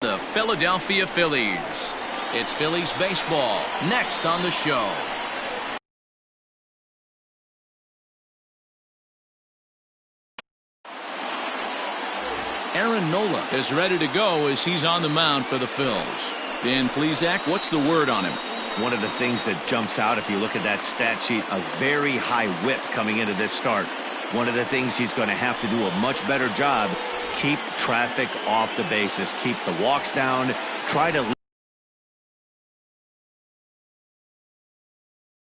The Philadelphia Phillies. It's Phillies baseball next on the show. Aaron Nola is ready to go as he's on the mound for the Phils. Dan Plesac, what's the word on him? One of the things that jumps out if you look at that stat sheet, a very high whip coming into this start. One of the things he's going to have to do a much better job, keep traffic off the bases, keep the walks down, try to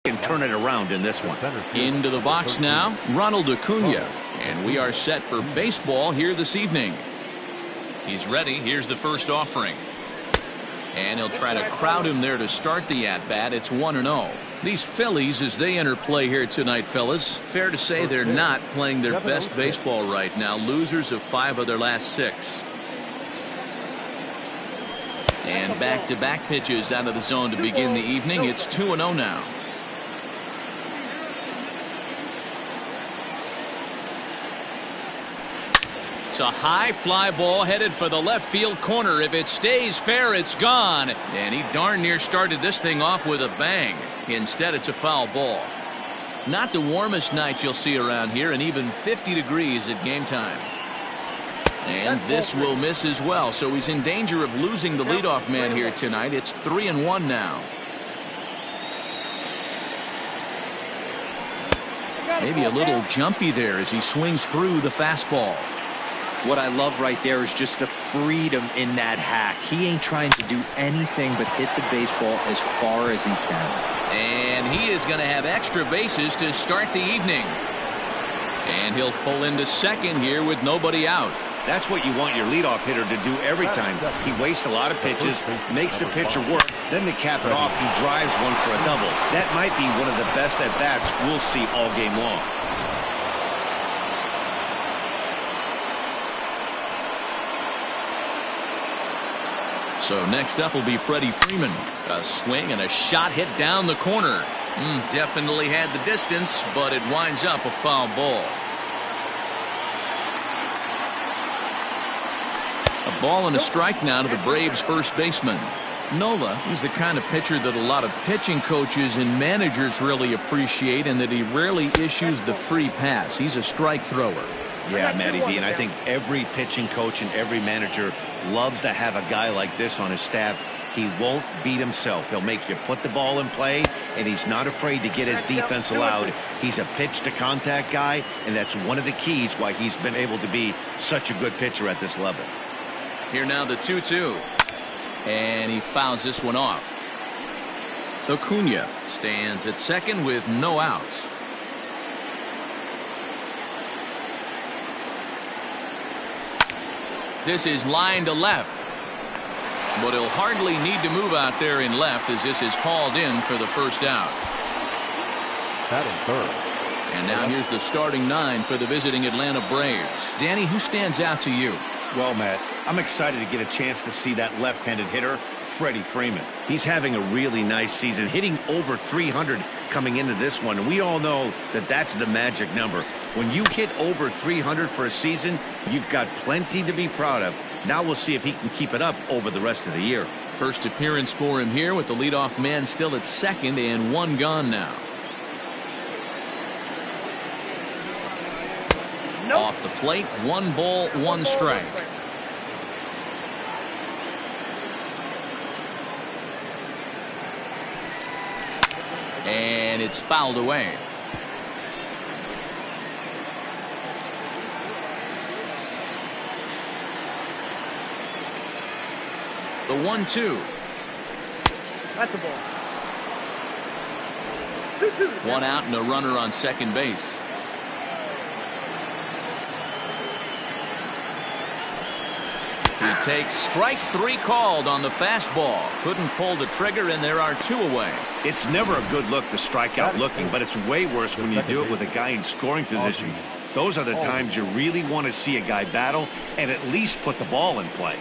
and turn it around in this one. Into the box now, Ronald Acuna, and we are set for baseball here this evening. He's ready. Here's the first offering. And he'll try to crowd him there to start the at-bat. It's 1-0. These Phillies, as they enter play here tonight, fellas, fair to say they're not playing their best baseball right now. Losers of 5 of their last 6. And back-to-back pitches out of the zone to begin the evening. It's 2-0 now. It's a high fly ball headed for the left field corner. If it stays fair, it's gone. And he darn near started this thing off with a bang. Instead, it's a foul ball. Not the warmest night you'll see around here, and even 50 degrees at game time. And this will miss as well, so he's in danger of losing the leadoff man here tonight. It's 3-1 now. Maybe a little jumpy there as he swings through the fastball. What I love right there is just the freedom in that hack. He ain't trying to do anything but hit the baseball as far as he can. And he is going to have extra bases to start the evening. And he'll pull into second here with nobody out. That's what you want your leadoff hitter to do every time. He wastes a lot of pitches, makes the pitcher work, then to cap it off, he drives one for a double. That might be one of the best at-bats we'll see all game long. So next up will be Freddie Freeman. A swing and a shot hit down the corner. Definitely had the distance, but it winds up a foul ball. A ball and a strike now to the Braves' first baseman. Nola, he's the kind of pitcher that a lot of pitching coaches and managers really appreciate, and that he rarely issues the free pass. He's a strike thrower. Yeah, Matty V, and I think every pitching coach and every manager loves to have a guy like this on his staff. He won't beat himself. He'll make you put the ball in play, and he's not afraid to get his defense allowed. He's a pitch-to-contact guy, and that's one of the keys why he's been able to be such a good pitcher at this level. Here now the 2-2. And he fouls this one off. Acuna stands at second with no outs. This is line to left. But he'll hardly need to move out there in left as this is hauled in for the first out. And now here's the starting 9 for the visiting Atlanta Braves. Danny, who stands out to you? Well, Matt, I'm excited to get a chance to see that left-handed hitter, Freddie Freeman. He's having a really nice season, hitting over 300 coming into this one. And we all know that that's the magic number. When you hit over 300 for a season, you've got plenty to be proud of. Now we'll see if he can keep it up over the rest of the year. First appearance for him here with the leadoff man still at second and 1 gone now. Off the plate, 1 ball, 1 strike. And it's fouled away. The 1-2. That's a ball. 1 out and a runner on second base. He takes strike 3 called on the fastball. Couldn't pull the trigger, and there are 2 away. It's never a good look to strike out looking, but it's way worse when you do it with a guy in scoring position. Those are the times you really want to see a guy battle and at least put the ball in play.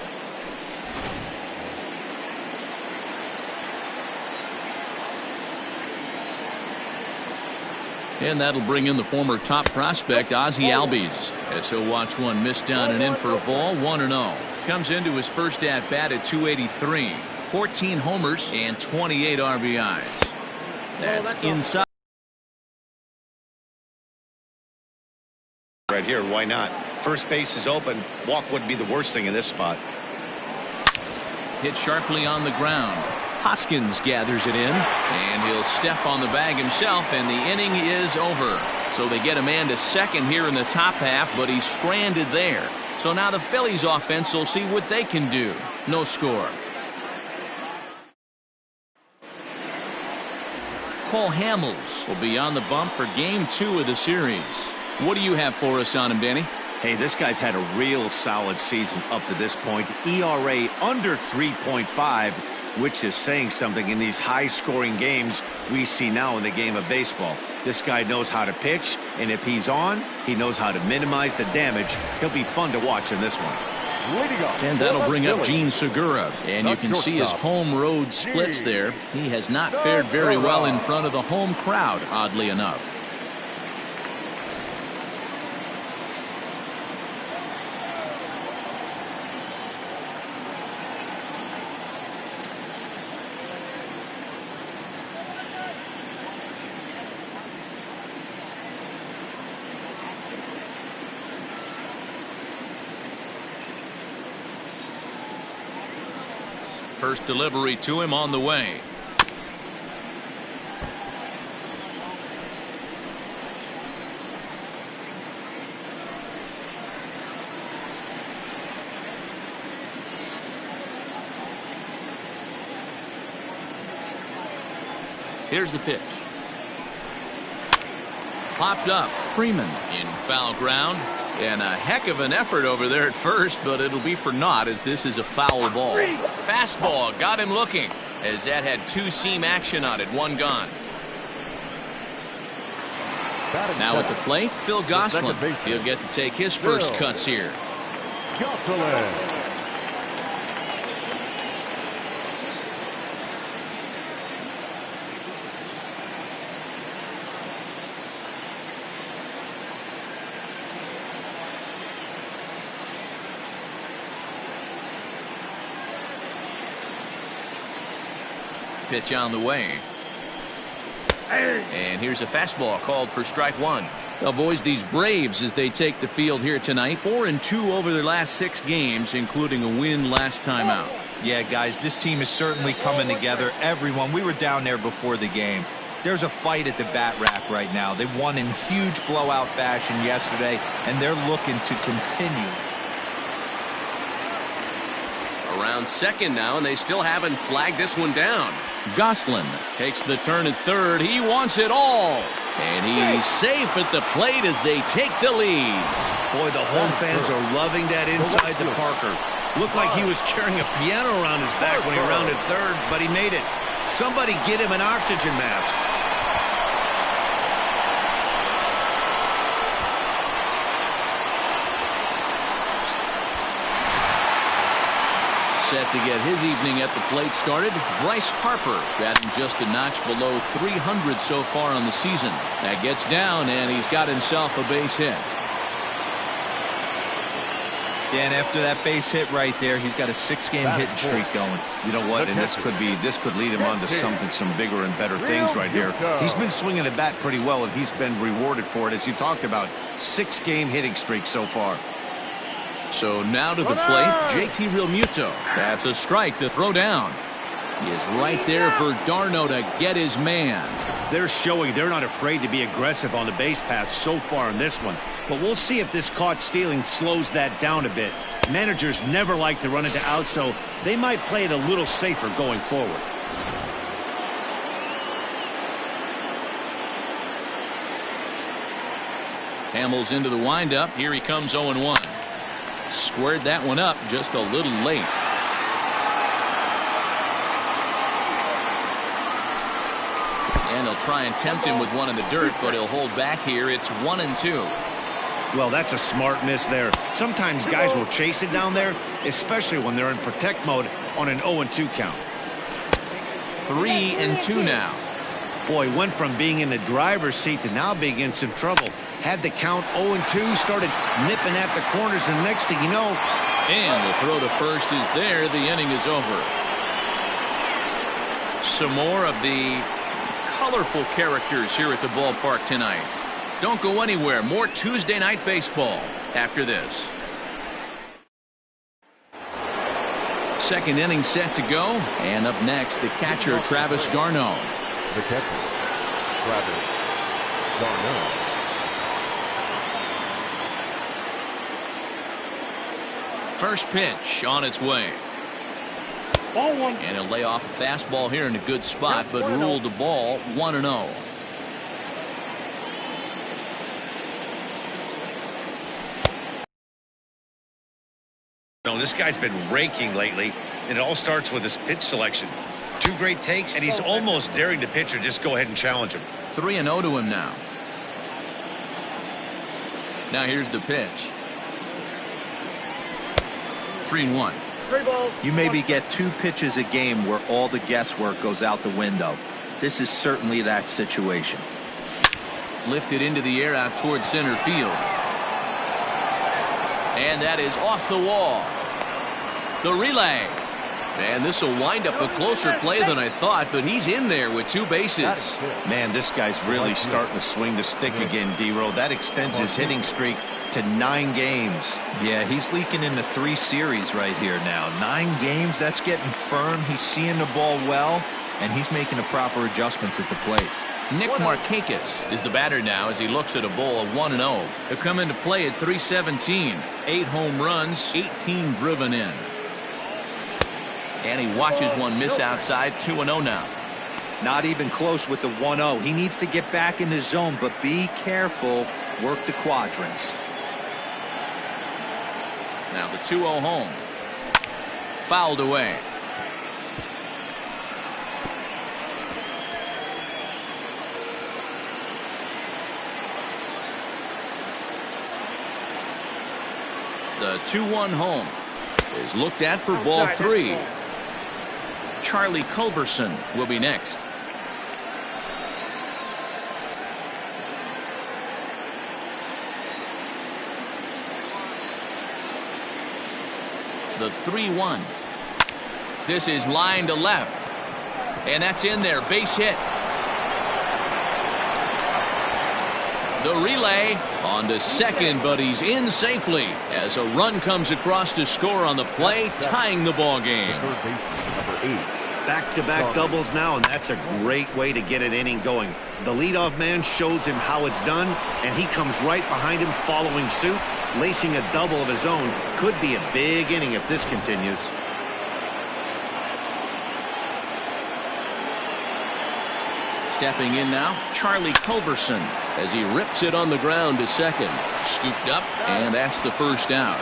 And that'll bring in the former top prospect, Ozzie Albies, as he'll watch one miss down and in for a ball, 1-0. Comes into his first at-bat at 283. 14 homers and 28 RBIs. That's inside. Right here, why not? First base is open. Walk wouldn't be the worst thing in this spot. Hit sharply on the ground. Hoskins gathers it in, and he'll step on the bag himself, and the inning is over. So they get a man to second here in the top half, but he's stranded there. So now the Phillies offense will see what they can do. No score. Cole Hamels will be on the bump for game 2 of the series. What do you have for us on him, Danny? Hey, this guy's had a real solid season up to this point. ERA under 3.5, which is saying something in these high-scoring games we see now in the game of baseball. This guy knows how to pitch, and if he's on, he knows how to minimize the damage. He'll be fun to watch in this one. And that'll bring up Gene Segura. And you can see his home-road splits there. He has not fared very well in front of the home crowd, oddly enough. First delivery to him on the way. Here's the pitch. Popped up. Freeman in foul ground. And a heck of an effort over there at first, but it'll be for naught as this is a foul ball. Fastball got him looking as that had two-seam action on it, one gone. Now at the plate, Phil Gosselin. He'll get to take his first cuts here. Pitch on the way. And here's a fastball called for strike one. Well, boys, these Braves, as they take the field here tonight, 4-2 over their last 6 games, including a win last time out. Yeah, guys, this team is certainly coming together. Everyone, we were down there before the game. There's a fight at the bat rack right now. They won in huge blowout fashion yesterday, and they're looking to continue. Around second now, and they still haven't flagged this one down. Gosselin takes the turn at third. He wants it all. And he's safe at the plate as they take the lead. Boy, the home fans are loving that inside the Parker. Looked like he was carrying a piano around his back when he rounded third, but he made it. Somebody get him an oxygen mask. Set to get his evening at the plate started. Bryce Harper batting just a notch below 300 so far on the season. That gets down, and he's got himself a base hit. Dan, after that base hit right there, he's got a 6-game hitting streak going. You know what? And this could lead him on to something, some bigger and better things right here. He's been swinging the bat pretty well, and he's been rewarded for it, as you talked about. 6-game hitting streak so far. So now to the plate, JT Realmuto. That's a strike to throw down. He is right there for Darno to get his man. They're showing they're not afraid to be aggressive on the base paths so far in this one. But we'll see if this caught stealing slows that down a bit. Managers never like to run into outs, so they might play it a little safer going forward. Hamels into the windup. Here he comes 0-1. Squared that one up just a little late. And he'll try and tempt him with one in the dirt, but he'll hold back here. It's 1-2. Well, that's a smart miss there. Sometimes guys will chase it down there, especially when they're in protect mode on an 0-2 count. 3-2 now. Boy, went from being in the driver's seat to now being in some trouble. Had the count 0-2, started nipping at the corners, and next thing you know... And the throw to first is there. The inning is over. Some more of the colorful characters here at the ballpark tonight. Don't go anywhere. More Tuesday night baseball after this. Second inning set to go. And up next, the catcher, Travis d'Arnaud. The catcher, Travis d'Arnaud. First pitch on its way. Ball one. And he'll lay off a fastball here in a good spot, but ruled the ball 1-0. No, this guy's been raking lately, and it all starts with his pitch selection. 2 great takes, and he's almost daring the pitcher just go ahead and challenge him. 3-0 to him now. Now here's the pitch. 3-1. 3 balls. You maybe get 2 pitches a game where all the guesswork goes out the window. This is certainly that situation. Lifted into the air out towards center field. And that is off the wall. The relay. And this will wind up a closer play than I thought, but he's in there with 2 bases. Man, this guy's really starting to swing the stick again, D-Row. That extends his hitting streak to 9 games. Yeah, he's leaking into 3 series right here now. 9 games, that's getting firm. He's seeing the ball well, and he's making the proper adjustments at the plate. Nick Markakis is the batter now as he looks at a ball of 1-0. He'll come into play at 317. 8 home runs, 18 driven in. And he watches one miss outside. 2-0 now. Not even close with the 1-0. He needs to get back in the zone, but be careful. Work the quadrants. Now the 2-0 home. Fouled away. The 2-1 home is looked at for ball 3. Charlie Culberson will be next. The 3-1. This is line to left. And that's in there. Base hit. The relay on to second, but he's in safely as a run comes across to score on the play, tying the ball game. Number 8. Back-to-back doubles now, and that's a great way to get an inning going. The leadoff man shows him how it's done, and he comes right behind him following suit, lacing a double of his own. Could be a big inning if this continues. Stepping in now, Charlie Culberson as he rips it on the ground to second. Scooped up, and that's the first out.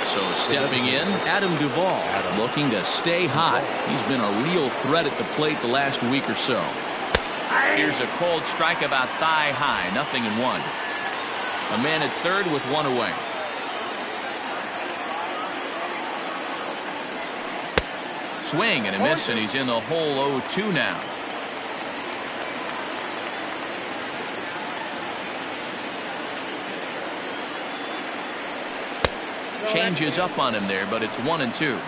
So stepping in, Adam Duvall, looking to stay hot. He's been a real threat at the plate the last week or so. Here's a cold strike about thigh high, 0-1. A man at third with 1 away. Swing and a miss, and he's in the hole 0-2 now. Changes up on him there, but it's 1-2.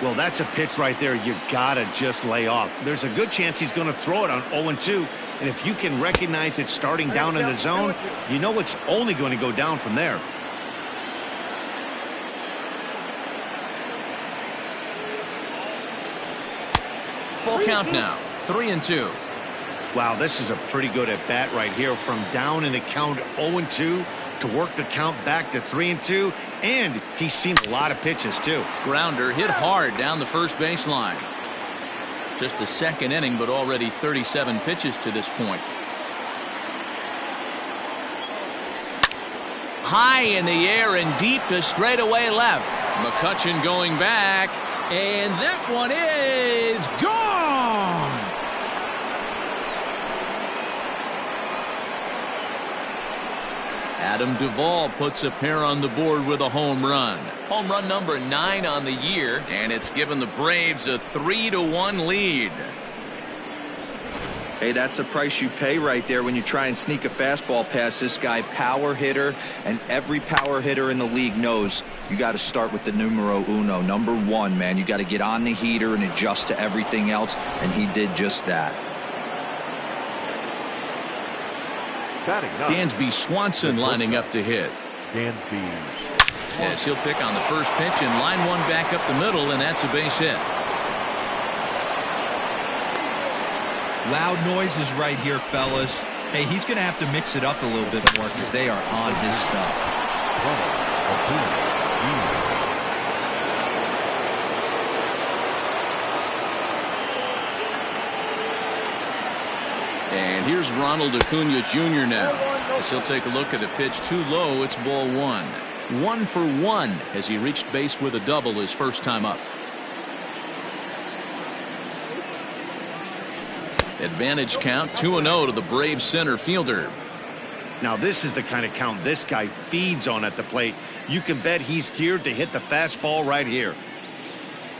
Well, that's a pitch right there you gotta just lay off. There's a good chance he's going to throw it on 0-2, and if you can recognize it starting down in the zone, you know it's only going to go down from there. Full count now, 3-2. Wow, this is a pretty good at bat right here, from down in the count 0-2 to work the count back to 3-2, and he's seen a lot of pitches too. Grounder hit hard down the first baseline. Just the second inning, but already 37 pitches to this point. High in the air and deep to straightaway left. McCutchen going back, and that one is gone. Adam Duvall puts a pair on the board with a home run. Home run number 9 on the year, and it's given the Braves a 3-1 lead. Hey, that's the price you pay right there when you try and sneak a fastball past this guy. Power hitter, and every power hitter in the league knows you got to start with the numero uno, number 1, man. You got to get on the heater and adjust to everything else, and he did just that. Dansby Swanson lining up to hit. Yes, he'll pick on the first pitch and line one back up the middle, and that's a base hit. Loud noises right here, fellas. Hey, he's going to have to mix it up a little bit more because they are on his stuff. And here's Ronald Acuna Jr. now. As he'll take a look at the pitch too low. It's ball 1. 1 for 1 as he reached base with a double his first time up. Advantage count 2-0 to the Braves center fielder. Now this is the kind of count this guy feeds on at the plate. You can bet he's geared to hit the fastball right here.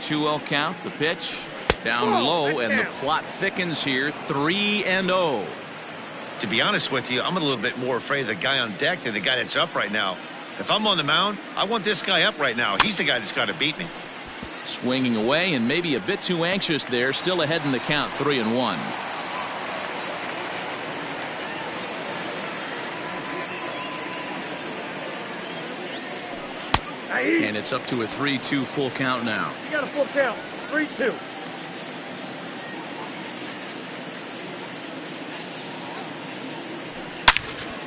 2-0 count. The pitch down low, and the plot thickens here. 3-0. To be honest with you, I'm a little bit more afraid of the guy on deck than the guy that's up right now. If I'm on the mound, I want this guy up right now. He's the guy that's got to beat me. Swinging away and maybe a bit too anxious there. Still ahead in the count, 3-1. And it's up to a 3-2 full count now. You got a full count. 3-2.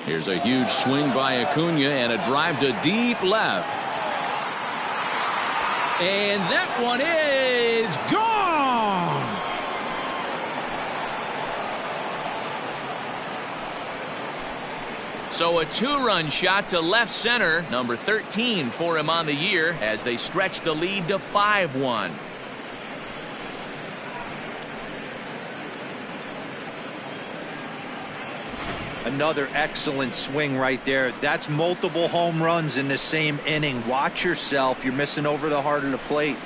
Here's a huge swing by Acuna and a drive to deep left. And that one is gone. So a 2-run shot to left center, number 13 for him on the year, as they stretch the lead to 5-1. Another excellent swing right there. That's multiple home runs in the same inning. Watch yourself. You're missing over the heart of the plate.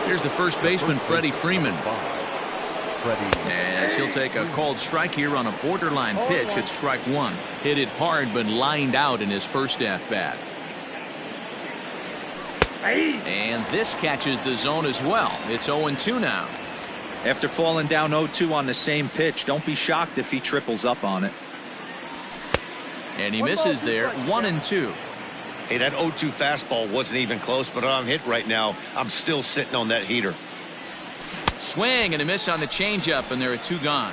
Here's the first baseman, Freddie Freeman. As he'll take a called strike here on a borderline pitch at strike 1. Hit it hard but lined out in his first at-bat. And this catches the zone as well. It's 0-2 now. After falling down 0-2 on the same pitch, don't be shocked if he triples up on it. And he misses there, 1-2. Hey, that 0-2 fastball wasn't even close, but I'm hit right now. I'm still sitting on that heater. Swing and a miss on the changeup, and there are 2 gone.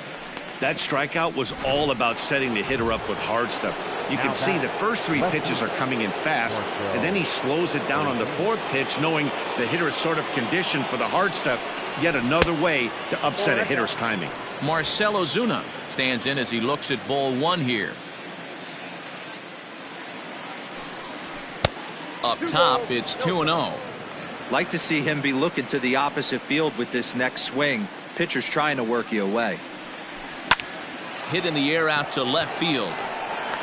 That strikeout was all about setting the hitter up with hard stuff. You can see the first 3 pitches are coming in fast, and then he slows it down on the 4th pitch, knowing the hitter is sort of conditioned for the hard stuff. Yet another way to upset a hitter's timing. Marcell Ozuna stands in as he looks at ball 1 here. Up top, it's 2-0. Like to see him be looking to the opposite field with this next swing. Pitcher's trying to work you away. Hit in the air out to left field.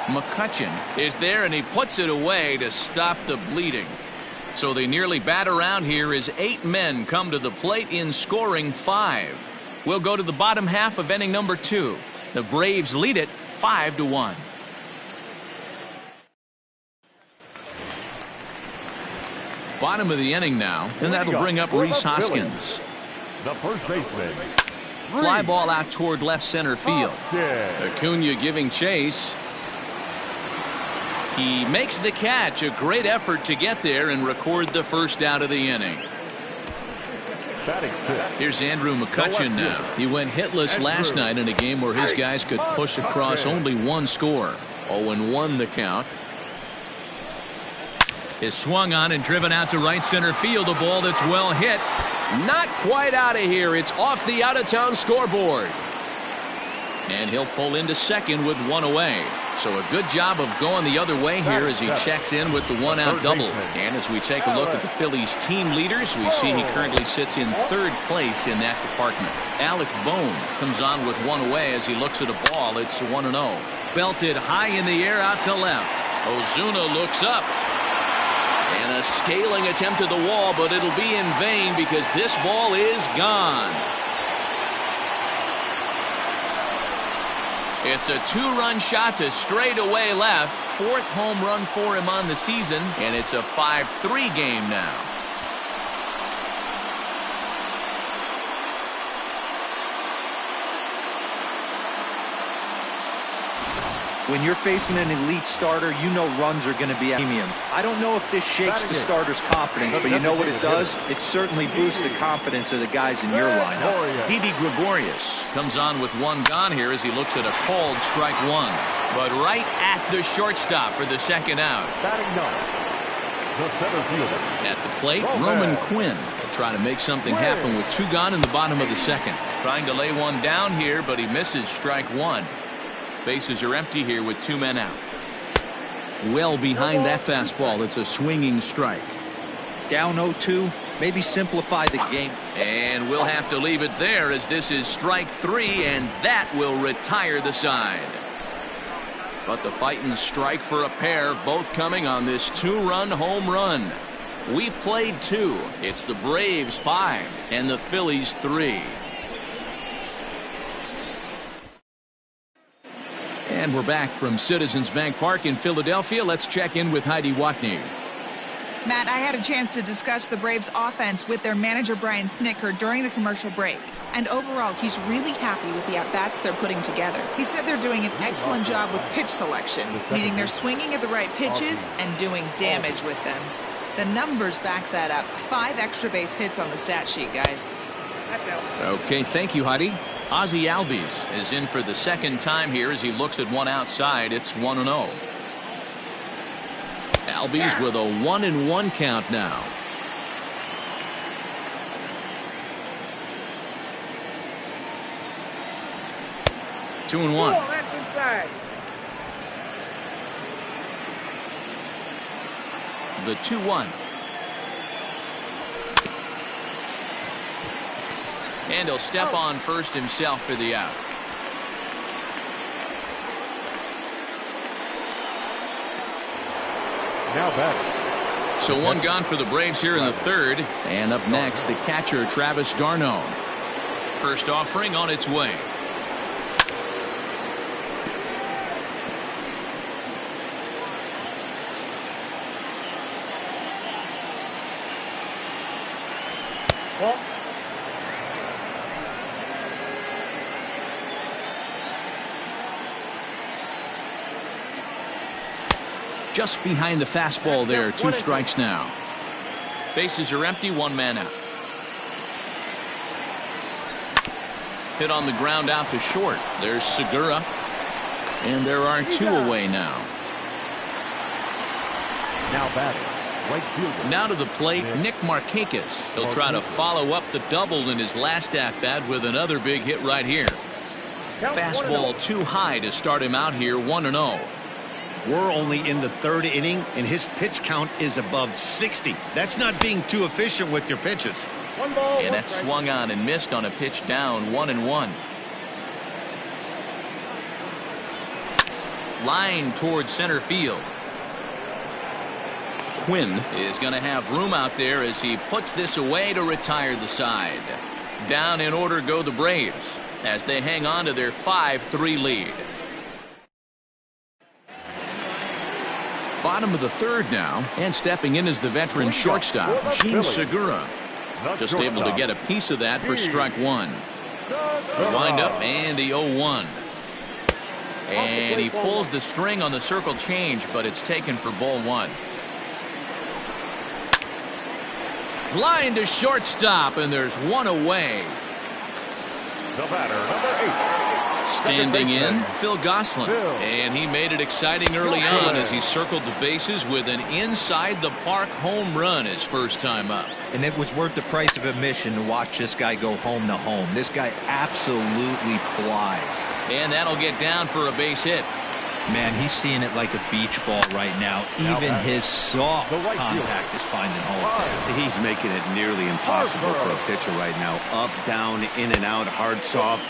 McCutchen is there, and he puts it away to stop the bleeding. So they nearly bat around here as 8 men come to the plate in scoring 5. We'll go to the bottom half of inning number 2. The Braves lead it 5-1. Bottom of the inning now, and that'll bring up Rhys Hoskins. The first baseman. Fly ball out toward left center field. Acuna giving chase. He makes the catch. A great effort to get there and record the first out of the inning. Here's Andrew McCutchen now. He went hitless last night in a game where his guys could push across only 1 score. 0-1 the count. Is swung on and driven out to right center field. A ball that's well hit. Not quite out of here. It's off the out-of-town scoreboard. And he'll pull into second with 1 away. So a good job of going the other way here as he checks in with the one-out double. And as we take a look at the Phillies team leaders, we see he currently sits in third place in that department. Alec Bohm comes on with one away as he looks at a ball. It's 1-0. Belted high in the air out to left. Ozuna looks up. And a scaling attempt at the wall, but it'll be in vain because this ball is gone. It's a two-run shot to straightaway left. Fourth home run for him on the season, and it's a 5-3 game now. When you're facing an elite starter, you know runs are going to be at premium. I don't know if this shakes the starter's confidence, but you know what it does? It certainly boosts the confidence of the guys in your lineup. Didi Gregorius comes on with one gone here as he looks at a called strike one. But right at the shortstop for the second out. The center fielder. At the plate, Roman Quinn will try to make something happen with two gone in the bottom of the second. Trying to lay one down here, but he misses strike one. Bases are empty here with two men out. Well behind that fastball. It's a swinging strike. Down 0-2, maybe simplify the game. And we'll have to leave it there as this is strike three, and that will retire the side. But the fighting strike for a pair, both coming on this two-run home run. We've played two. It's the Braves 5 and the Phillies 3. And we're back from Citizens Bank Park in Philadelphia. Let's check in with Heidi Watney. Matt, I had a chance to discuss the Braves offense with their manager Brian Snitker during the commercial break. And overall, he's really happy with the at-bats they're putting together. He said they're doing an excellent job with pitch selection, meaning they're swinging at the right pitches and doing damage with them. The numbers back that up. 5 extra base hits on the stat sheet, guys. Okay, thank you, Heidi. Ozzie Albies is in for the second time here as he looks at one outside. It's 1-0. Albies with a 1-1 count now. Two and one. The 2-1. And he'll step on first himself for the out. Now batting. So one gone for the Braves here in the third. And up next, the catcher, Travis d'Arnaud. First offering on its way. Just behind the fastball there. 2 strikes now. Bases are empty. 1 man out. Hit on the ground out to short. There's Segura. And there are 2 away now. Now batting. Right fielder. Now to the plate, Nick Markakis. He'll try to follow up the double in his last at-bat with another big hit right here. Fastball too high to start him out here. 1-0. We're only in the third inning, and his pitch count is above 60. That's not being too efficient with your pitches. And that swung on and missed on a pitch down. 1-1. Line towards center field. Quinn is going to have room out there as he puts this away to retire the side. Down in order go the Braves as they hang on to their 5-3 lead. Bottom of the third now, and stepping in is the veteran shortstop, Gene Segura. Just able to get a piece of that for strike one. The windup and the 0-1. And he pulls the string on the circle change, but it's taken for ball one. Line to shortstop, and there's one away. The batter, number 8. Standing in, Phil Gosselin. And he made it exciting early on as he circled the bases with an inside-the-park home run his first time up. And it was worth the price of admission to watch this guy go home to home. This guy absolutely flies. And that'll get down for a base hit. Man, he's seeing it like a beach ball right now. Even his soft contact is finding holes there. He's making it nearly impossible for a pitcher right now. Up, down, in and out, hard, soft.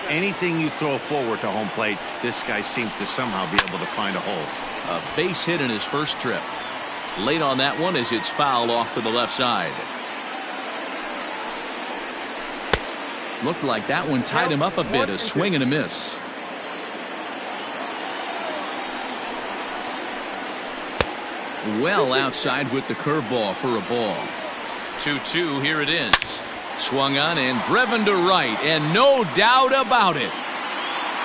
Anything you throw forward to home plate, this guy seems to somehow be able to find a hole. A base hit in his first trip. Late on that one as it's fouled off to the left side. Looked like that one tied him up a bit. A swing and a miss. Well outside with the curveball for a ball. 2-2, here it is. Swung on and driven to right, and no doubt about it.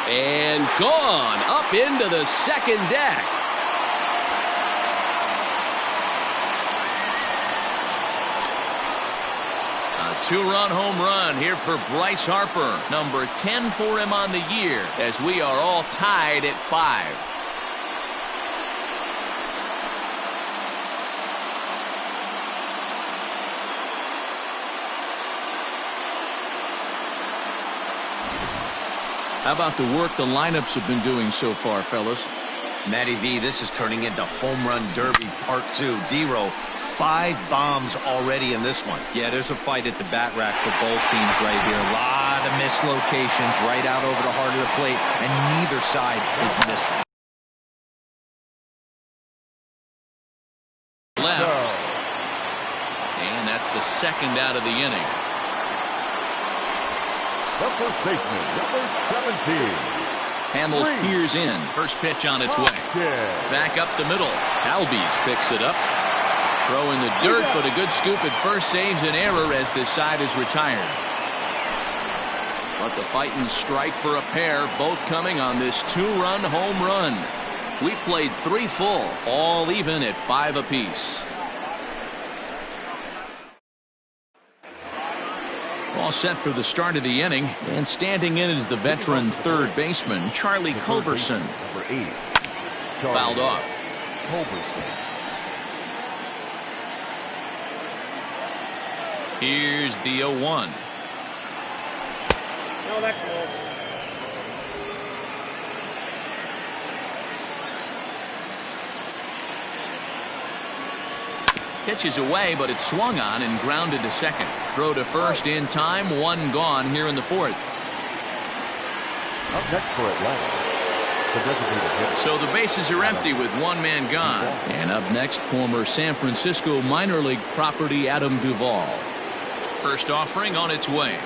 And gone up into the second deck. A two-run home run here for Bryce Harper. Number 10 for him on the year, as we are all tied at 5. How about the work the lineups have been doing so far, fellas? Matty V, this is turning into Home Run Derby Part 2. D-Row, 5 bombs already in this one. Yeah, there's a fight at the bat rack for both teams right here. A lot of mislocations right out over the heart of the plate, and neither side is missing. Left. And that's the second out of the inning. The first baseman, number 17. Hamels peers in. First pitch on its way. Back up the middle. Albies picks it up. Throw in the dirt, but a good scoop at first saves an error as this side is retired. But the fighting strike for a pair, both coming on this 2-run home run. We played 3 full, all even at 5 apiece. All set for the start of the inning, and standing in is the veteran third baseman, Charlie Culberson. Number 8. Fouled off. Culberson. Here's the 0-1. No, that's all. Pitch is away, but it's swung on and grounded to second. Throw to first in time, 1 gone here in the 4th. Up next for Atlanta, the designated hitter. So the bases are empty with 1 man gone. And up next, former San Francisco minor league property Adam Duvall. First offering on its way.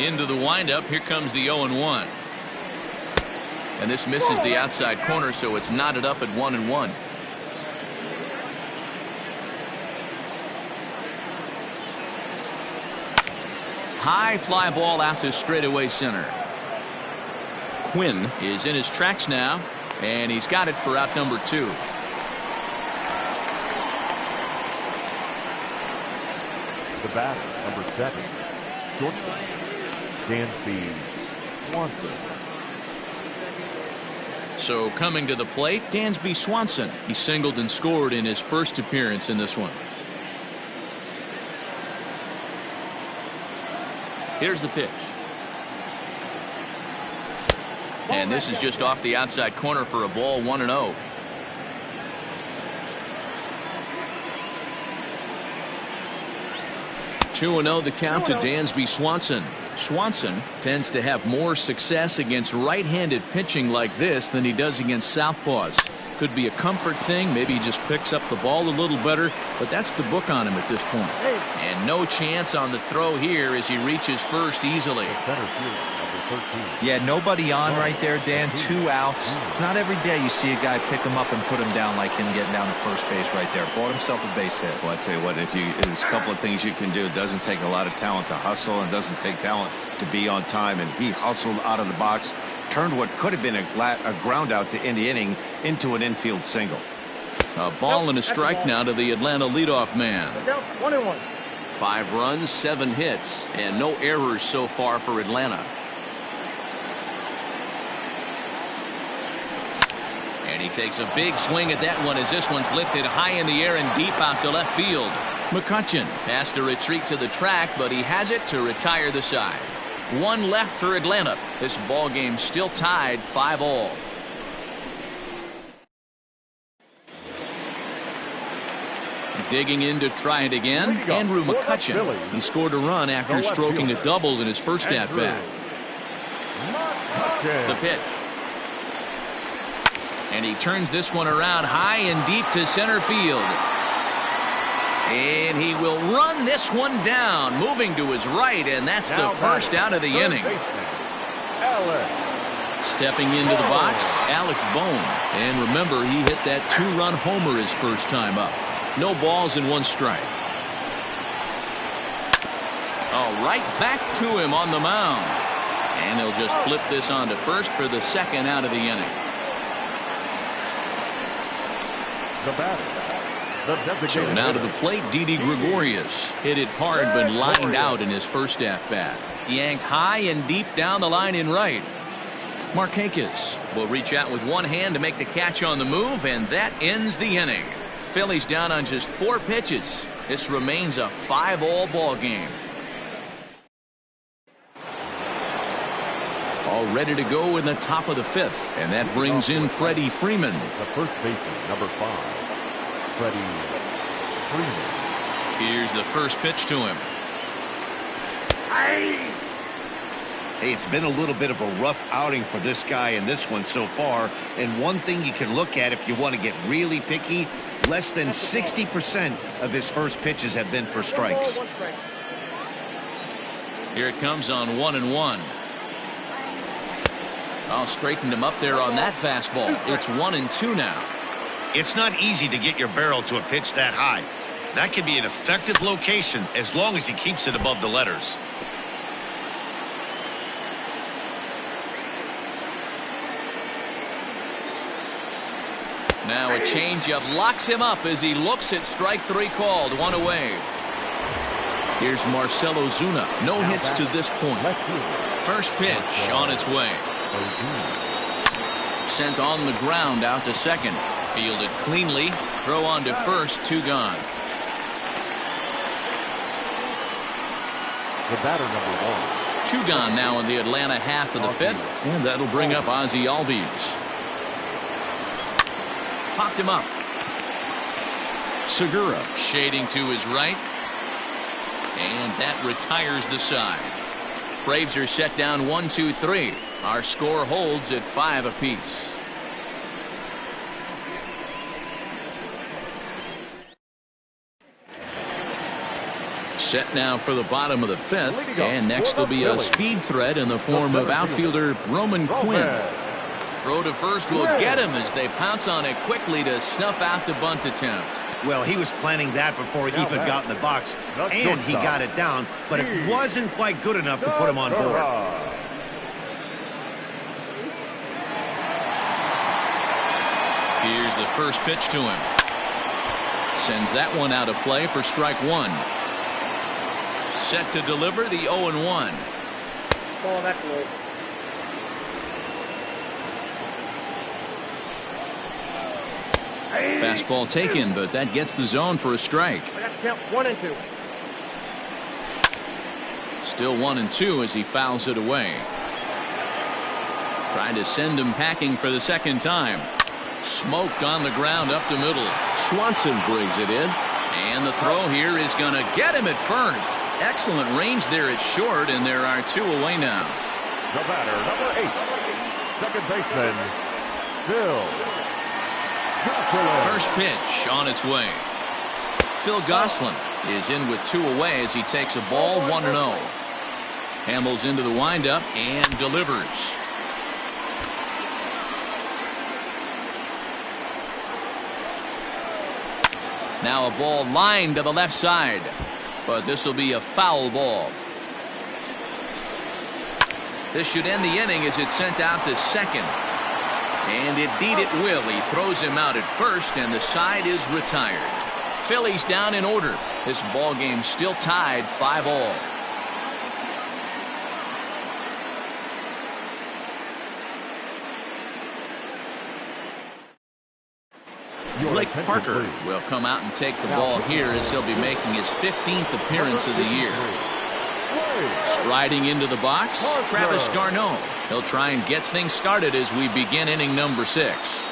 Into the windup, here comes the 0-1. And this misses the outside corner, so it's knotted up at 1-1. High fly ball out to straightaway center. Quinn is in his tracks now, and he's got it for out number 2. The batter, number 7. Shortstop, Dansby Swanson. So coming to the plate, Dansby Swanson. He singled and scored in his first appearance in this one. Here's the pitch. And this is just off the outside corner for a ball, 1-0. Two 2-0 the count to Dansby Swanson. Swanson tends to have more success against right-handed pitching like this than he does against southpaws. Could be a comfort thing. Maybe he just picks up the ball a little better, but that's the book on him at this point. And no chance on the throw here as he reaches first easily. Center field, number 13. Yeah, nobody on right there, Dan. 2 outs. It's not every day you see a guy pick him up and put him down like him getting down to first base right there. Bought himself a base hit. Well, I'd say what, there's a couple of things you can do. It doesn't take a lot of talent to hustle, and doesn't take talent to be on time. And he hustled out of the box, turned what could have been a ground out to end the inning into an infield single. A ball and a strike now to the Atlanta leadoff man. 1-1. 5 runs, 7 hits, and no errors so far for Atlanta. And he takes a big swing at that one as this one's lifted high in the air and deep out to left field. McCutcheon has to retreat to the track, but he has it to retire the side. One left for Atlanta. This ball game still tied 5-all. Digging in to try it again, Andrew McCutcheon. He scored a run after stroking a double in his first at-bat. The pitch. And he turns this one around high and deep to center field. And he will run this one down, moving to his right, and that's the first out of the inning. Stepping into the box, Alec Bohm. And remember, he hit that two-run homer his first time up. No balls and one strike. Oh, right back to him on the mound. And he'll just flip this on to first for the second out of the inning. The batter. So now to the plate, Didi Gregorius. Hit it hard but lined out in his first at-bat. Yanked high and deep down the line in right. Markakis will reach out with one hand to make the catch on the move, and that ends the inning. Phillies down on just 4 pitches. This remains a 5-all ball game. All ready to go in the top of the 5th, and that brings in Freddie Freeman. The first baseman, number 5, Freddie Freeman. Here's the first pitch to him. Hey, it's been a little bit of a rough outing for this guy in this one so far. And one thing you can look at if you want to get really picky, less than 60% of his first pitches have been for strikes. Here it comes on 1-1. I'll straighten him up there on that fastball. It's 1-2 now. It's not easy to get your barrel to a pitch that high. That can be an effective location as long as he keeps it above the letters. Now a changeup locks him up as he looks at strike 3 called. 1 away. Here's Marcell Ozuna. No hits to this point. First pitch on its way. Sent on the ground out to second. Fielded cleanly. Throw on to first. 2 gone. The batter, number 1. 2 gone now in the Atlanta half of the 5th. And that'll bring up Ozzie Albies. Popped him up. Segura shading to his right. And that retires the side. Braves are set down 1-2-3. Our score holds at 5 apiece. Set now for the bottom of the 5th. And next will be a speed threat in the form of outfielder Roman Quinn. Throw to first will get him as they pounce on it quickly to snuff out the bunt attempt. Well, he was planning that before he even got in the box, and he got it down, but it wasn't quite good enough to put him on board. Here's the first pitch to him. Sends that one out of play for strike 1. Set to deliver the 0-1. Oh, that's low. Fastball taken, but that gets the zone for a strike. I got to count 1-2. Still 1-2 as he fouls it away. Trying to send him packing for the second time. Smoked on the ground up the middle. Swanson brings it in. And the throw here is going to get him at first. Excellent range there at short, and there are 2 away now. The batter, number 8, second baseman, Phil. First pitch on its way. Phil Gosselin is in with 2 away as he takes a ball 1-0. Hamels into the windup and delivers. Now a ball lined to the left side, but this will be a foul ball. This should end the inning as it's sent out to second. And indeed it will. He throws him out at first, and the side is retired. Phillies down in order. This ball game still tied 5-all. Blake Parker will come out and take the ball here as he'll be making his 15th appearance of the year. Striding into the box, Travis Garneau. He'll try and get things started as we begin inning number 6.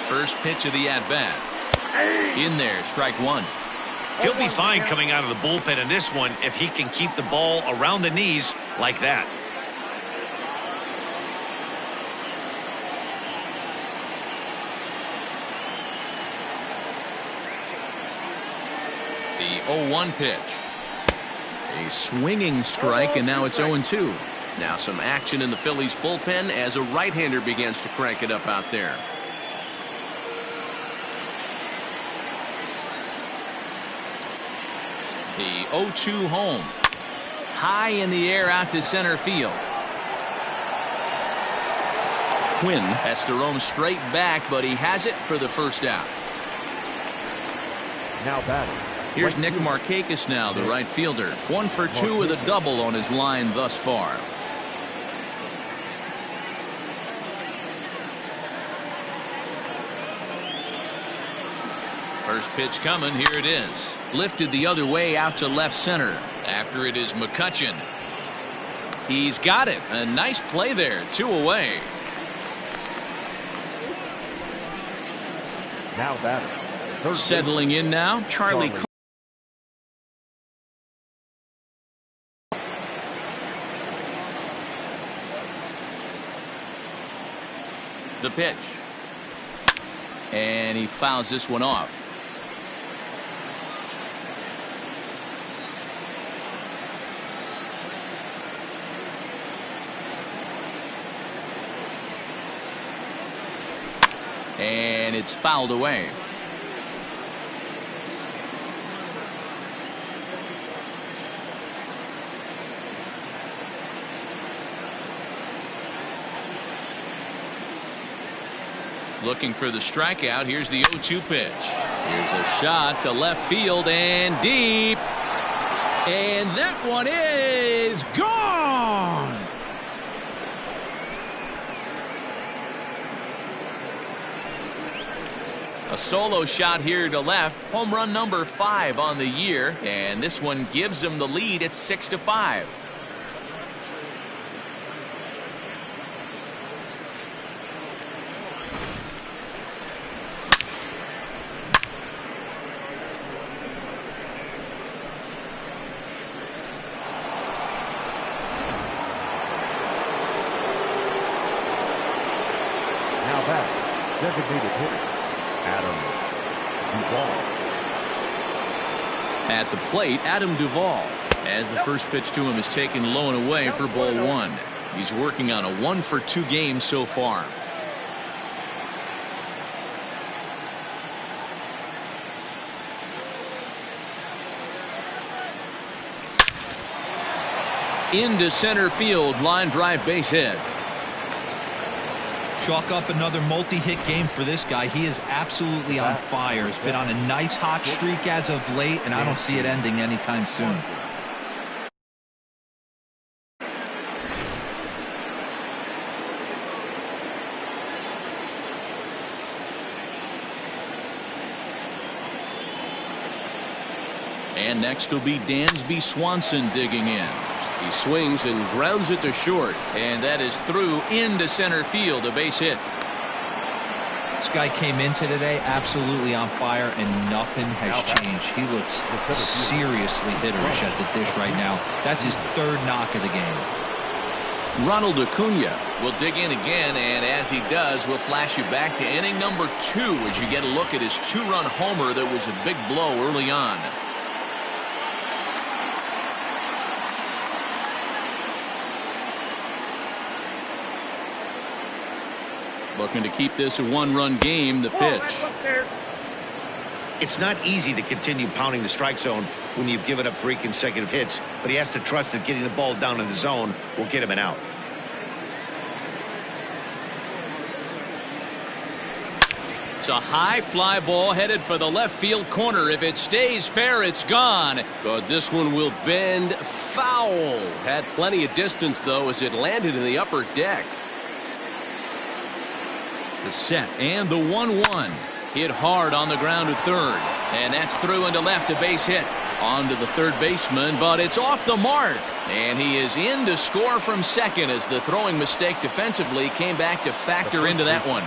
First pitch of the at-bat. In there, strike 1. He'll be fine coming out of the bullpen in this one if he can keep the ball around the knees like that. The 0-1 pitch. A swinging strike, and now it's 0-2. Now some action in the Phillies bullpen as a right-hander begins to crank it up out there. The 0-2 home. High in the air out to center field. Quinn has to roam straight back, but he has it for the first out. Now batting. Here's Nick Markakis now, the right fielder. 1 for 2 with a double on his line thus far. First pitch coming, here it is. Lifted the other way out to left center. After it is McCutchen. He's got it. A nice play there. 2 away. Now batting. Settling in now, Charlie. The pitch. And he fouls this one off. And it's fouled away. Looking for the strikeout. Here's the 0-2 pitch. Here's a shot to left field and deep. And that one is gone. A solo shot here to left. Home run number 5 on the year. And this one gives him the lead at 6-5. Designated hitter, Adam Duvall. At the plate, Adam Duvall, as the first pitch to him is taken low and away for ball 1. He's working on a 1 for 2 game so far. Into center field, line drive base hit. Chalk up another multi-hit game for this guy. He is absolutely on fire. He's been on a nice hot streak as of late, and I don't see it ending anytime soon. And next will be Dansby Swanson digging in. He swings and grounds it to short, and that is through into center field, a base hit. This guy came into today absolutely on fire, and nothing has changed. He looks seriously hitterish at the dish right now. That's his 3rd knock of the game. Ronald Acuna will dig in again, and as he does, we'll flash you back to inning number 2 as you get a look at his 2-run homer that was a big blow early on. Looking to keep this a 1-run game. The pitch. It's not easy to continue pounding the strike zone when you've given up 3 consecutive hits, but he has to trust that getting the ball down in the zone will get him an out. It's a high fly ball headed for the left field corner. If it stays fair, it's gone. But this one will bend foul. Had plenty of distance, though, as it landed in the upper deck. The set and the 1-1. Hit hard on the ground to third. And that's through into left, a base hit. On to the third baseman, but it's off the mark. And he is in to score from second as the throwing mistake defensively came back to factor into that one.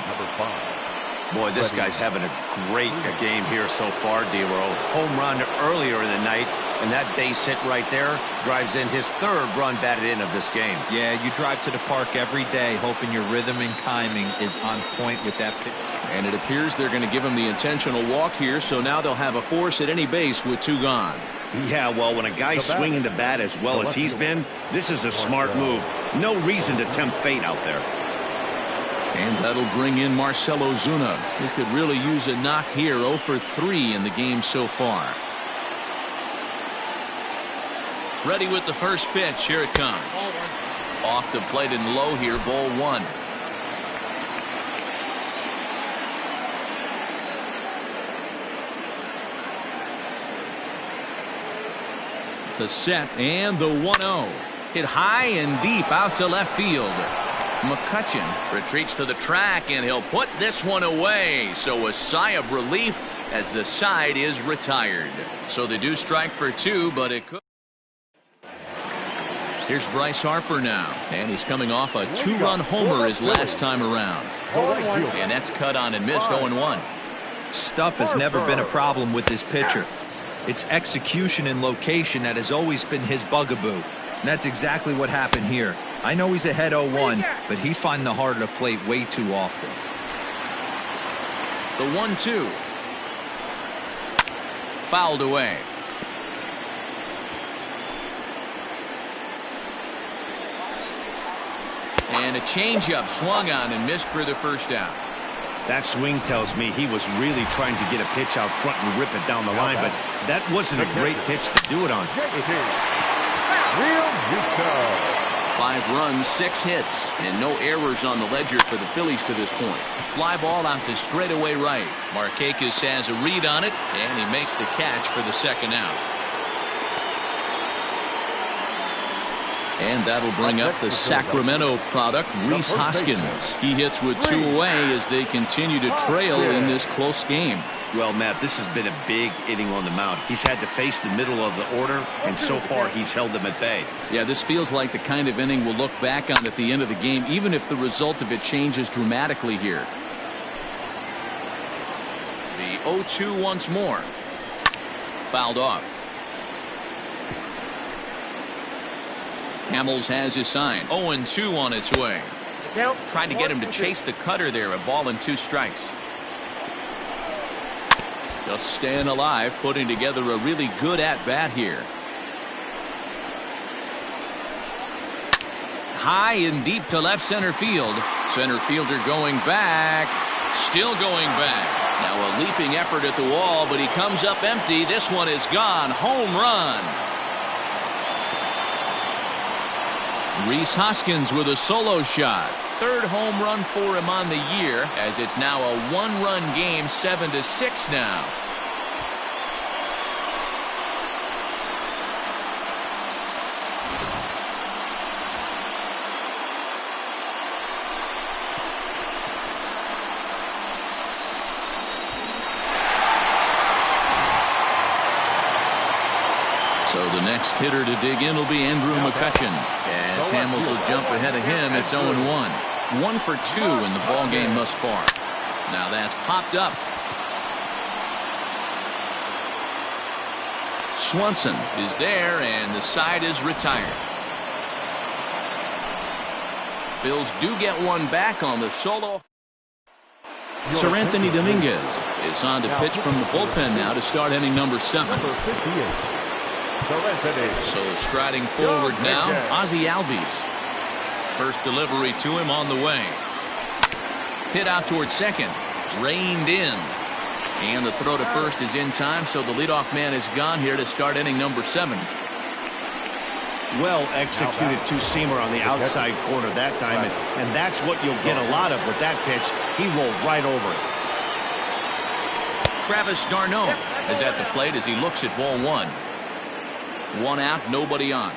Boy, this guy's having a great game here so far, D-Roll. Home run earlier in the night, and that base hit right there drives in his third run batted in of this game. Yeah, you drive to the park every day hoping your rhythm and timing is on point with that pitch. And it appears they're going to give him the intentional walk here, so now they'll have a force at any base with 2 gone. Yeah, well, when a guy's swinging the bat as well as he's been, this is a smart move. No reason to tempt fate out there. And that'll bring in Marcell Ozuna. He could really use a knock here. 0 for 3 in the game so far. Ready with the first pitch. Here it comes. Off the plate and low here. Ball 1. The set and the 1-0. Hit high and deep out to left field. McCutchen retreats to the track, and he'll put this one away. So a sigh of relief as the side is retired. So they do strike for 2, but it could. Here's Bryce Harper now, and he's coming off a 2-run homer his last time around. And that's cut on and missed. 0-1. Stuff has never been a problem with this pitcher. It's execution and location that has always been his bugaboo. And that's exactly what happened here. I know he's ahead 0-1, but he's finding the heart of the plate way too often. The 1-2. Fouled away. And a changeup swung on and missed for the first out. That swing tells me he was really trying to get a pitch out front and rip it down the line, but that wasn't a great pitch to do it on. 5 runs, 6 hits, and no errors on the ledger for the Phillies to this point. Fly ball out to straightaway right. Markakis has a read on it, and he makes the catch for the second out. And that'll bring up the Sacramento product, Rhys Hoskins. He hits with 2 away as they continue to trail in this close game. Well, Matt, this has been a big inning on the mound. He's had to face the middle of the order, and so far he's held them at bay. Yeah, this feels like the kind of inning we'll look back on at the end of the game, even if the result of it changes dramatically here. The 0-2 once more. Fouled off. Hamels has his sign. 0-2 on its way. Trying to get him to chase the cutter there. A ball and 2 strikes. Just staying alive, putting together a really good at-bat here. High and deep to left center field. Center fielder going back. Still going back. Now a leaping effort at the wall, but he comes up empty. This one is gone. Home run. Rhys Hoskins with a solo shot. 3rd home run for him on the year, as it's now a 1-run game, 7-6 now. So the next hitter to dig in will be Andrew McCutchen. As Hamels will jump ahead of him, it's 0-1. 1 for 2 in the ball game thus far. Now that's popped up. Swanson is there, and the side is retired. Phils do get one back on the solo. Sir Anthony Dominguez is on to pitch from the bullpen now to start inning number 7. So striding forward now, Ozzie Albies. First delivery to him on the way. Hit out towards second. Reined in. And the throw to first is in time, so the leadoff man is gone here to start inning number 7. Well executed two-seamer on the outside corner that time, and that's what you'll get a lot of with that pitch. He rolled right over it. Travis d'Arnaud is at the plate as he looks at ball 1. 1 out, nobody on.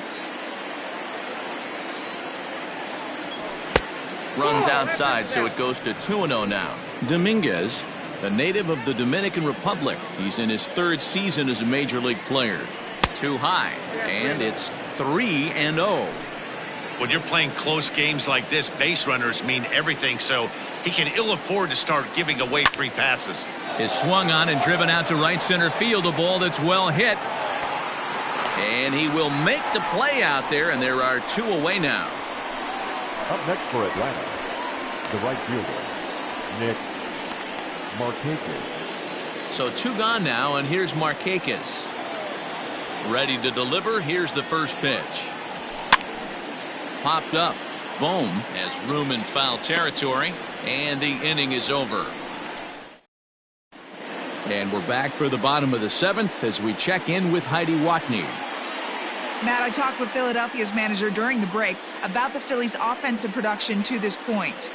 Runs outside, so it goes to 2-0 now. Dominguez, a native of the Dominican Republic. He's in his 3rd season as a major league player. Too high, and it's 3-0. When you're playing close games like this, base runners mean everything, so he can ill afford to start giving away free passes. Is swung on and driven out to right center field, a ball that's well hit. And he will make the play out there, and there are 2 away now. Up next for Atlanta, the right fielder, Nick Markakis. So 2 gone now, and here's Markakis. Ready to deliver. Here's the first pitch. Popped up. Bohm has room in foul territory, and the inning is over. And we're back for the bottom of the 7th as we check in with Heidi Watney. Matt, I talked with Philadelphia's manager during the break about the Phillies' offensive production to this point.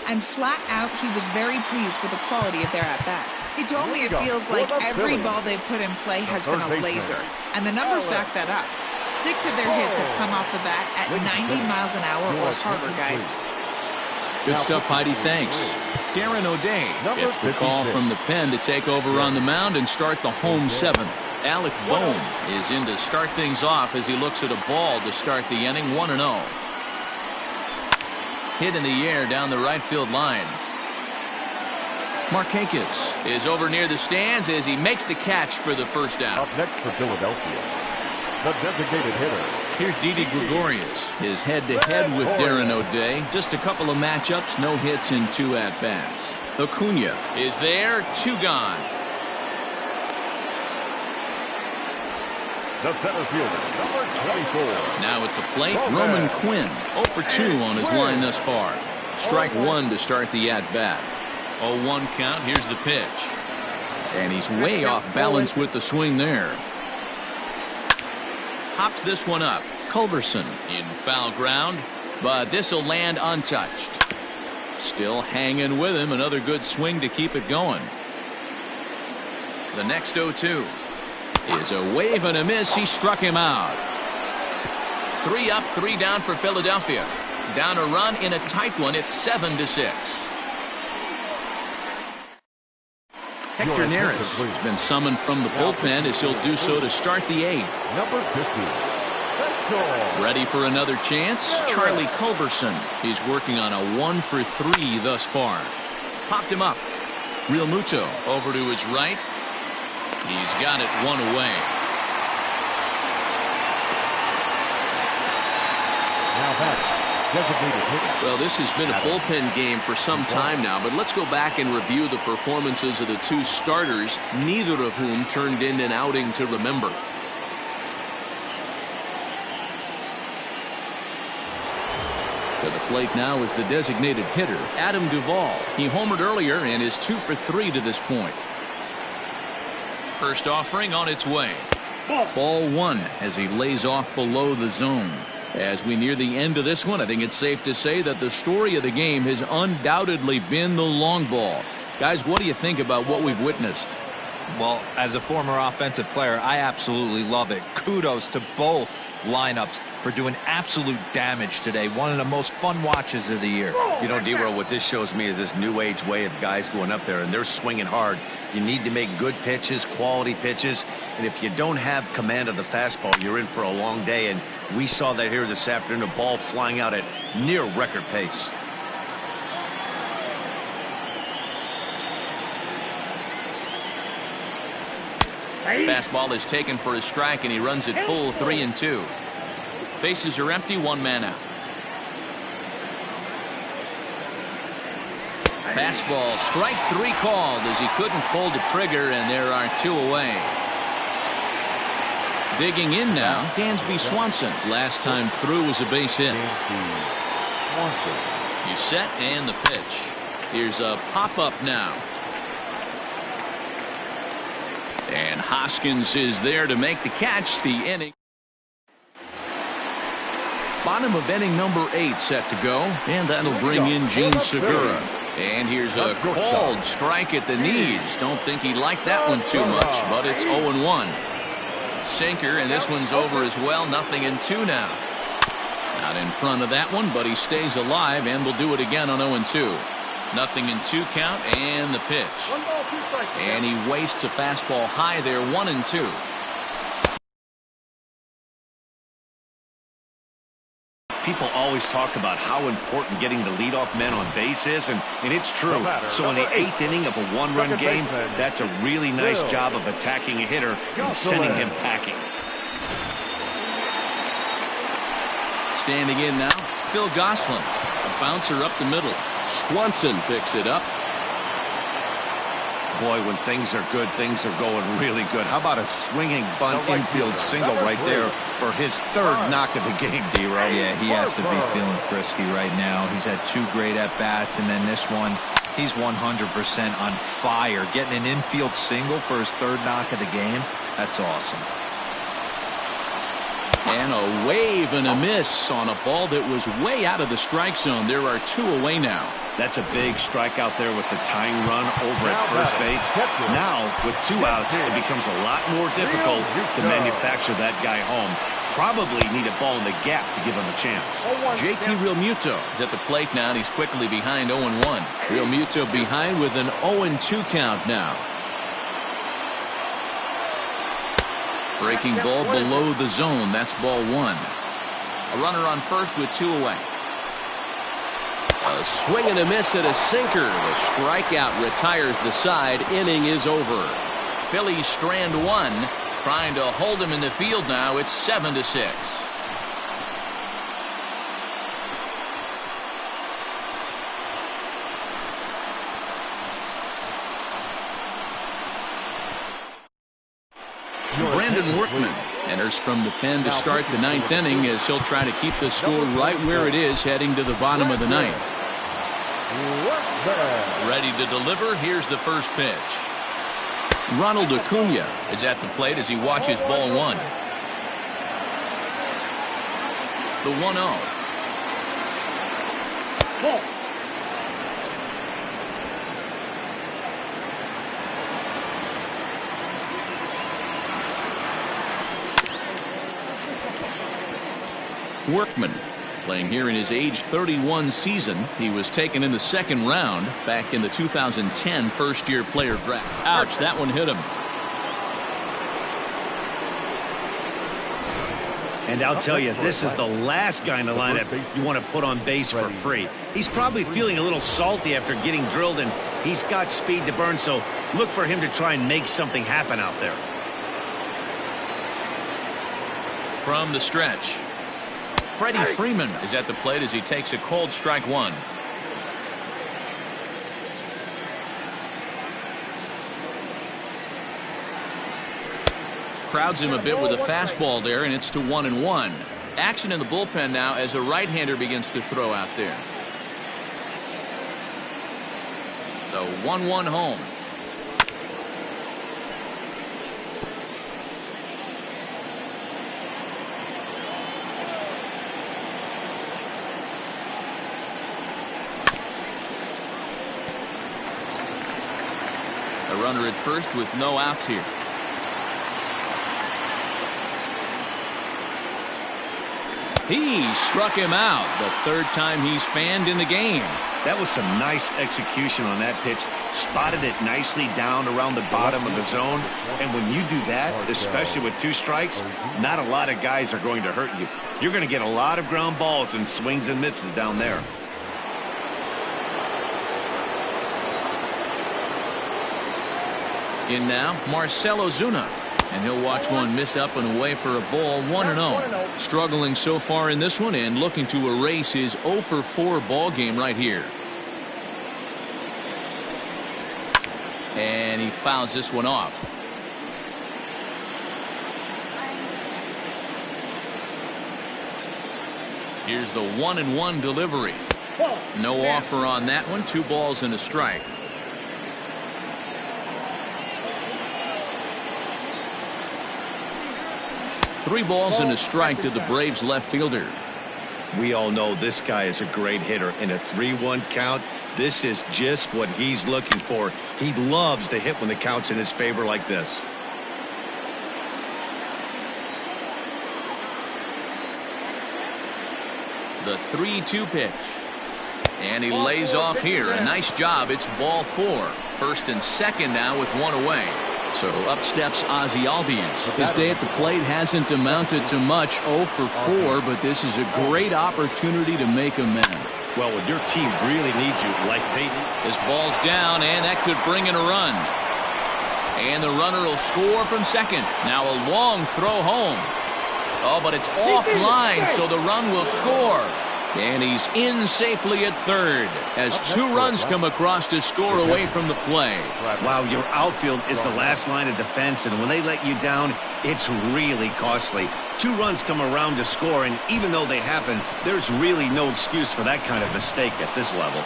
And flat out, he was very pleased with the quality of their at-bats. He told me it feels like every ball they've put in play has been a laser. And the numbers back that up. 6 of their hits have come off the bat at 90 miles an hour or harder, guys. Good stuff, Heidi. Thanks. Darren O'Day gets the call from the pen to take over on the mound and start the home 7th. Alec Bohm is in to start things off as he looks at a ball to start the inning. 1-0. Hit in the air down the right field line. Markakis is over near the stands as he makes the catch for the first out. Up next for Philadelphia, the designated hitter. Here's Didi Gregorius. His head-to-head with Darren O'Day. Just a couple of matchups, no hits in 2 at-bats. Acuna is there, 2 gone. The center fielder, number 24. Now at the plate, Roman Quinn. 0 for 2 on his line thus far. Strike 1 to start the at-bat. 0-1 count. Here's the pitch. And he's way off balance with the swing there. Hops this one up. Culberson in foul ground, but this will land untouched. Still hanging with him. Another good swing to keep it going. The next 0-2 is a wave and a miss. He struck him out. 3 up, 3 down for Philadelphia. Down a run in a tight one. It's 7-6. Hector Neris has been summoned from the bullpen as he'll do so to start the 8th. Number 50. Ready for another chance? Charlie Culberson. He's working on a 1 for 3 thus far. Popped him up. Real Muto over to his right. He's got it 1 away. Now back. Well, this has been a bullpen game for some time now, but let's go back and review the performances of the 2 starters, neither of whom turned in an outing to remember. To the plate now is the designated hitter, Adam Duvall. He homered earlier and is 2 for 3 to this point. First offering on its way. Ball 1 as he lays off below the zone. As we near the end of this one, I think it's safe to say that the story of the game has undoubtedly been the long ball. Guys, what do you think about what we've witnessed? Well, as a former offensive player, I absolutely love it. Kudos to both lineups for doing absolute damage today. One of the most fun watches of the year. You know, D-Roll, what this shows me is this new age way of guys going up there, and they're swinging hard. You need to make good pitches, quality pitches, and if you don't have command of the fastball, you're in for a long day, and we saw that here this afternoon, a ball flying out at near record pace. Fastball is taken for a strike, and he runs it full 3-2. Bases are empty, 1 man out. Fastball, strike 3 called as he couldn't pull the trigger, and there are 2 away. Digging in now, Dansby Swanson. Last time through was a base hit. He's set and the pitch. Here's a pop-up now. And Hoskins is there to make the catch. The inning. Bottom of inning number 8 set to go. And that'll bring in Gene Segura. And here's a called strike at the knees. Don't think he liked that one too much, but it's 0-1. Sinker, and this one's over as well. 0-2 now. Out in front of that one, but he stays alive and will do it again on 0-2. Nothing in 2 count, and the pitch. 1 ball, 2 strikes. And he wastes a fastball high there, 1-2. People always talk about how important getting the leadoff man on base is, and it's true. So in the 8th inning of a 1-run game, that's a really nice job of attacking a hitter and sending him packing. Standing in now, Phil Gosselin. A bouncer up the middle. Swanson picks it up. Boy, when things are good, things are going really good. How about a swinging bunt infield single right there for his 3rd knock of the game, D-Row? Yeah, he has to be feeling frisky right now. He's had 2 great at-bats, and then this one, he's 100% on fire. Getting an infield single for his 3rd knock of the game, that's awesome. And a wave and a miss on a ball that was way out of the strike zone. There are 2 away now. That's a big strikeout there with the tying run over at first base. Now, with 2 outs, it becomes a lot more difficult to manufacture that guy home. Probably need a ball in the gap to give him a chance. JT Realmuto is at the plate now, and he's quickly behind 0-1. Realmuto behind with an 0-2 count now. Breaking ball below the zone. That's ball 1. A runner on first with 2 away. A swing and a miss at a sinker. The strikeout retires the side. Inning is over. Phillies strand 1. Trying to hold him in the field now. It's 7-6. Brandon Workman enters from the pen to start the 9th inning as he'll try to keep the score right where it is heading to the bottom of the 9th. Ready to deliver. Here's the first pitch. Ronald Acuna is at the plate as he watches ball 1. The 1-0. Workman playing here in his age 31 season. He was taken in the 2nd round back in the 2010 first-year player draft. Ouch, that one hit him. And I'll tell you, this is the last guy in the lineup you want to put on base for free. He's probably feeling a little salty after getting drilled, and he's got speed to burn, so look for him to try and make something happen out there. From the stretch, Freddie Freeman is at the plate as he takes a cold strike 1. Crowds him a bit with a fastball there, and it's to 1-1. Action in the bullpen now as a right-hander begins to throw out there. The 1-1 home. A runner at first with no outs here. He struck him out. The 3rd time he's fanned in the game. That was some nice execution on that pitch. Spotted it nicely down around the bottom of the zone. And when you do that, especially with 2 strikes, not a lot of guys are going to hurt you. You're going to get a lot of ground balls and swings and misses down there. In now, Marcell Ozuna. And he'll watch one miss up and away for a ball. 1-0. Struggling so far in this one and looking to erase his 0-for-4 ball game right here. And he fouls this one off. Here's the 1-1 delivery. No offer on that one. 2 balls and a strike. Three balls and a strike to the Braves left fielder. We all know this guy is a great hitter. In a 3-1 count, this is just what he's looking for. He loves to hit when the count's in his favor like this. The 3-2 pitch. And he lays off here. A nice job. It's ball 4. First and second now with one away. So up steps Ozzie Albies. His day at the plate hasn't amounted to much, 0 for 4, but this is a great opportunity to make amends. Well, when your team really needs you, like Peyton. His ball's down, and that could bring in a run. And the runner will score from second. Now a long throw home. Oh, but it's offline, so the run will score. And he's in safely at third as 2 runs come across to score away from the play. Wow, your outfield is the last line of defense, and when they let you down, it's really costly. 2 runs come around to score, and even though they happen, there's really no excuse for that kind of mistake at this level.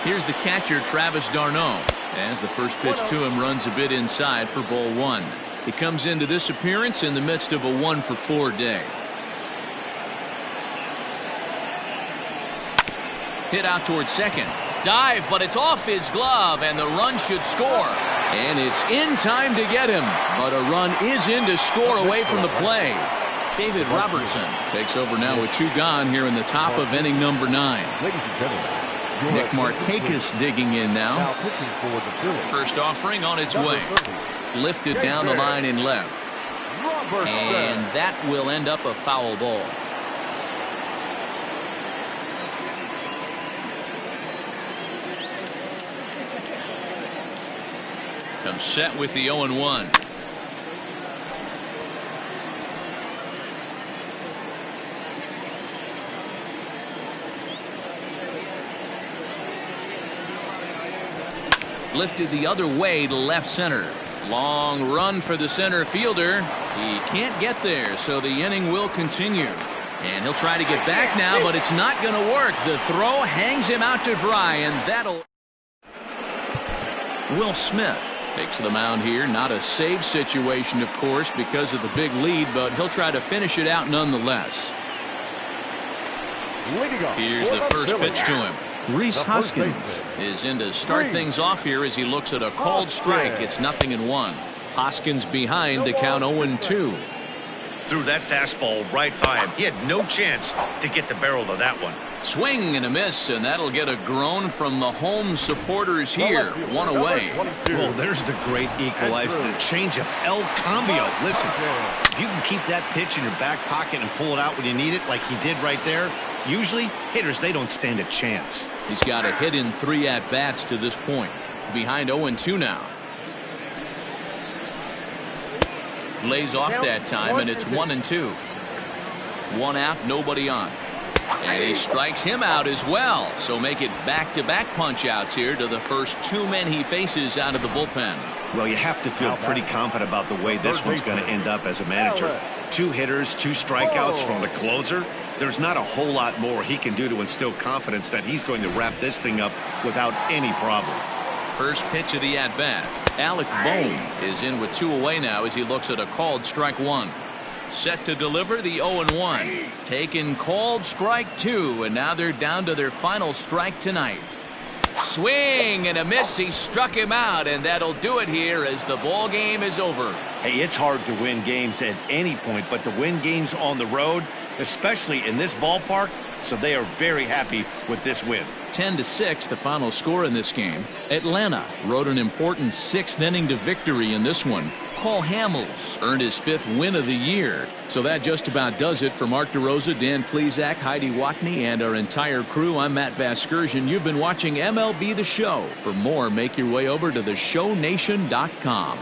Here's the catcher, Travis d'Arnaud, as the first pitch to him runs a bit inside for ball 1. He comes into this appearance in the midst of a 1 for 4 day. Hit out towards second. Dive, but it's off his glove, and the run should score. And it's in time to get him, but a run is in to score away from the play. David Robertson takes over now with 2 gone here in the top of inning number 9. Ladies and gentlemen, Nick Markakis digging in now. First offering on its way. Lifted down the line in left. And that will end up a foul ball. Comes set with the 0-1. Lifted the other way to left center. Long run for the center fielder. He can't get there, so the inning will continue. And he'll try to get back now, but it's not going to work. The throw hangs him out to dry, and that'll... Will Smith takes the mound here. Not a save situation, of course, because of the big lead, but he'll try to finish it out nonetheless. Here's the first pitch to him. Rhys Hoskins is in to start things off here as he looks at a called strike. It's 0-1. Hoskins behind to count 0-2. Threw that fastball right by him. He had no chance to get the barrel of that one. Swing and a miss, and that'll get a groan from the home supporters here. 1 away. Well, there's the great equalizer, the change of El Cambio. Listen, if you can keep that pitch in your back pocket and pull it out when you need it like he did right there, usually hitters, they don't stand a chance. He's got a hit in 3 at-bats to this point. Behind 0-2 now. Lays off that time, and it's 1-2. 1 out, nobody on. And he strikes him out as well. So make it back-to-back punch-outs here to the first 2 men he faces out of the bullpen. Well, you have to feel pretty confident about the way this one's going to end up as a manager. 2 hitters, 2 strikeouts from the closer. There's not a whole lot more he can do to instill confidence that he's going to wrap this thing up without any problem. First pitch of the at-bat. Alec Bohm is in with 2 away now as he looks at a called strike 1. Set to deliver the 0-1. Taken called strike 2, and now they're down to their final strike tonight. Swing and a miss. He struck him out, and that'll do it here as the ball game is over. Hey, it's hard to win games at any point, but to win games on the road, especially in this ballpark, so they are very happy with this win. 10-6, the final score in this game. Atlanta rode an important 6th inning to victory in this one. Cole Hamels earned his 5th win of the year. So that just about does it for Mark DeRosa, Dan Plesac, Heidi Watney, and our entire crew. I'm Matt Vasgersian. You've been watching MLB The Show. For more, make your way over to theshownation.com.